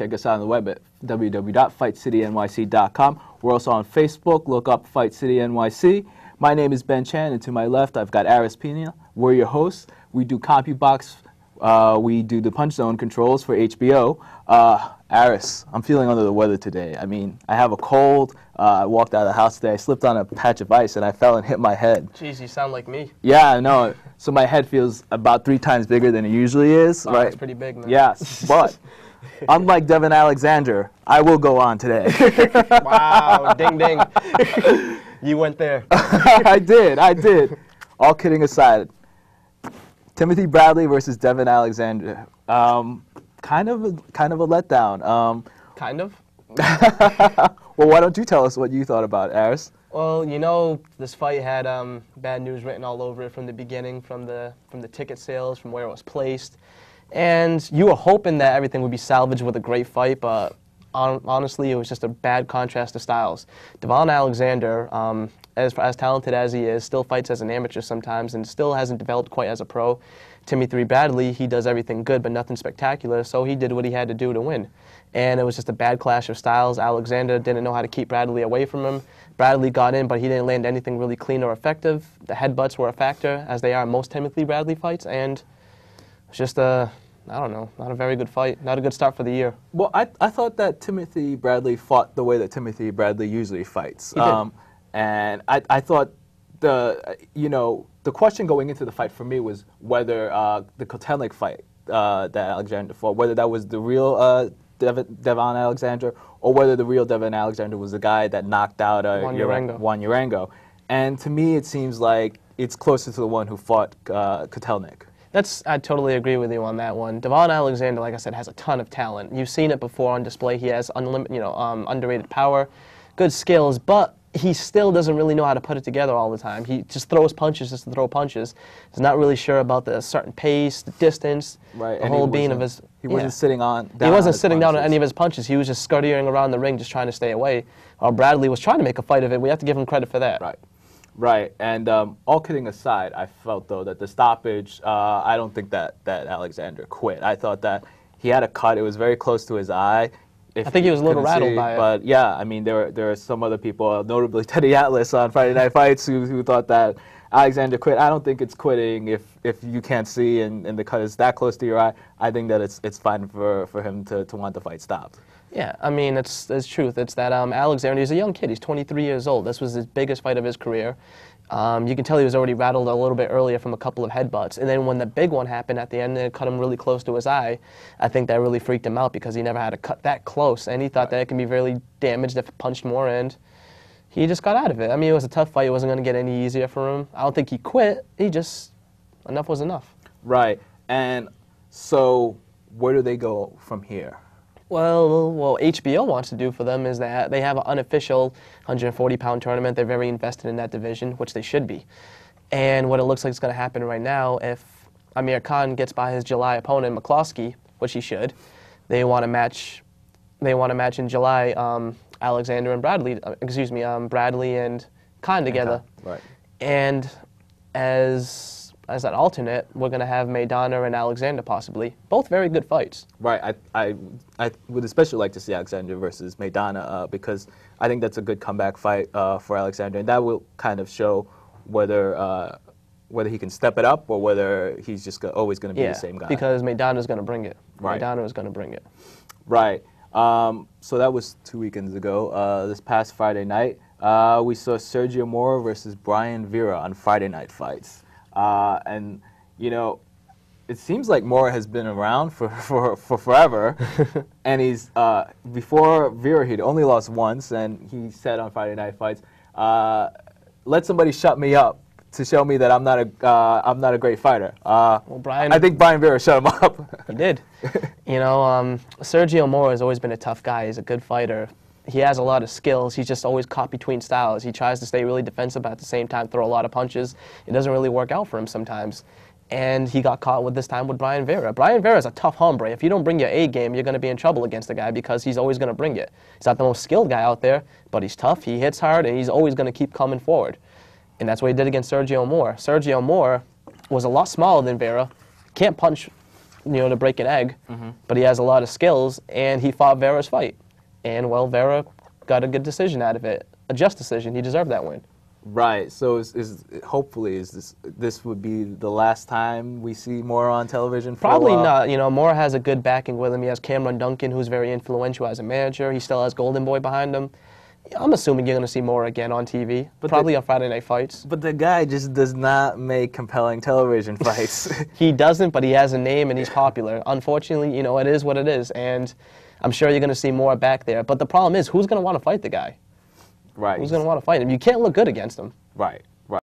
check us out on the web at www.fightcitynyc.com. We're also on Facebook. Look up Fight City NYC. My name is Ben Chan, and to my left, I've got Aris Pina. We're your hosts. We do CompuBox. We do the Punch Zone controls for HBO. Aris, I'm feeling under the weather today. I mean, I have a cold. I walked out of the house today. I slipped on a patch of ice, and I fell and hit my head. Jeez, you sound like me. Yeah, I know. So my head feels about 3 times bigger than it usually is. Oh, right? That's pretty big, man. Yes, but unlike Devin Alexander, I will go on today. Wow, ding, ding. You went there. I did. All kidding aside, Timothy Bradley versus Devin Alexander. Kind of a letdown. Kind of? Well, why don't you tell us what you thought about it, Aris? Well, you know, this fight had bad news written all over it from the beginning, from the ticket sales, from where it was placed. And you were hoping that everything would be salvaged with a great fight, but honestly, it was just a bad contrast of styles. Devon Alexander, as talented as he is, still fights as an amateur sometimes and still hasn't developed quite as a pro. Timothy Bradley, he does everything good but nothing spectacular, so he did what he had to do to win. And it was just a bad clash of styles. Alexander didn't know how to keep Bradley away from him. Bradley got in, but he didn't land anything really clean or effective. The headbutts were a factor, as they are in most Timothy Bradley fights, and it was just I don't know, not a very good fight. Not a good start for the year. Well, I thought that Timothy Bradley fought the way that Timothy Bradley usually fights. He did. And I thought the question going into the fight for me was whether the Kotelnik fight that Alexander fought, whether that was the real Devon Alexander or whether the real Devon Alexander was the guy that knocked out Juan Urango. And to me, it seems like it's closer to the one who fought Kotelnik. I totally agree with you on that one. Devon Alexander, like I said, has a ton of talent. You've seen it before on display. He has underrated power, good skills, but he still doesn't really know how to put it together all the time. He just throws punches just to throw punches. He's not really sure about the certain pace, the distance, right. The whole being of his. He wasn't sitting down. He wasn't sitting down on any of his punches. He was just scurrying around the ring, just trying to stay away. While Bradley was trying to make a fight of it. We have to give him credit for that. Right. And all kidding aside, I felt though that the stoppage. I don't think that Alexander quit. I thought that he had a cut. It was very close to his eye. I think he was a little rattled by it. But yeah, I mean, there are some other people, notably Teddy Atlas on Friday Night Fights, who thought that Alexander quit. I don't think it's quitting if you can't see and the cut is that close to your eye. I think that it's fine for him to want the fight stopped. Yeah, I mean, it's truth. It's that Alexander, he's a young kid. He's 23 years old. This was his biggest fight of his career. You can tell he was already rattled a little bit earlier from a couple of headbutts. And then when the big one happened at the end and it cut him really close to his eye, I think that really freaked him out because he never had a cut that close. And he thought that it could be really damaged if it punched more, and he just got out of it. I mean, it was a tough fight. It wasn't going to get any easier for him. I don't think he quit. Enough was enough. Right. And so where do they go from here? Well, what HBO wants to do for them is that they have an unofficial 140-pound tournament. They're very invested in that division, which they should be. And what it looks like is going to happen right now, if Amir Khan gets by his July opponent, McCloskey, which he should, they want to match in July Alexander and Bradley, Bradley and Khan together. Right. And as an alternate, we're going to have Maidana and Alexander possibly. Both very good fights. Right. I would especially like to see Alexander versus Maidana because I think that's a good comeback fight for Alexander, and that will kind of show whether he can step it up or whether he's just always going to be the same guy. Because Maidana's going to bring it. Right. Maidana is going to bring it. Right. So that was 2 weekends ago. This past Friday night, we saw Sergio Mora versus Brian Vera on Friday Night Fights. And, it seems like Mora has been around for forever. And he's, before Vera, he'd only lost once. And he said on Friday Night Fights, let somebody shut me up to show me that I'm not a great fighter. I think Brian Vera shut him up. He did. Sergio Mora has always been a tough guy. He's a good fighter. He has a lot of skills. He's just always caught between styles. He tries to stay really defensive, but at the same time throw a lot of punches. It doesn't really work out for him sometimes. And he got caught with Brian Vera. Brian Vera is a tough hombre. If you don't bring your A game, you're going to be in trouble against the guy because he's always going to bring it. He's not the most skilled guy out there, but he's tough, he hits hard, and he's always going to keep coming forward. And that's what he did against Sergio Mora. Sergio Mora was a lot smaller than Vera, can't punch to break an egg, but he has a lot of skills, and he fought Vera's fight. And, well, Vera got a good decision out of it, a just decision. He deserved that win. Right. So hopefully this would be the last time we see Mora on television for Probably a while? not. Mora has a good backing with him. He has Cameron Duncan, who's very influential as a manager. He still has Golden Boy behind him. I'm assuming you're going to see Mora again on TV, probably on Friday Night Fights. But the guy just does not make compelling television fights. He doesn't, but he has a name and he's popular. Unfortunately, it is what it is, and I'm sure you're going to see Mora back there. But the problem is, who's going to want to fight the guy? Right. Who's going to want to fight him? You can't look good against him. Right.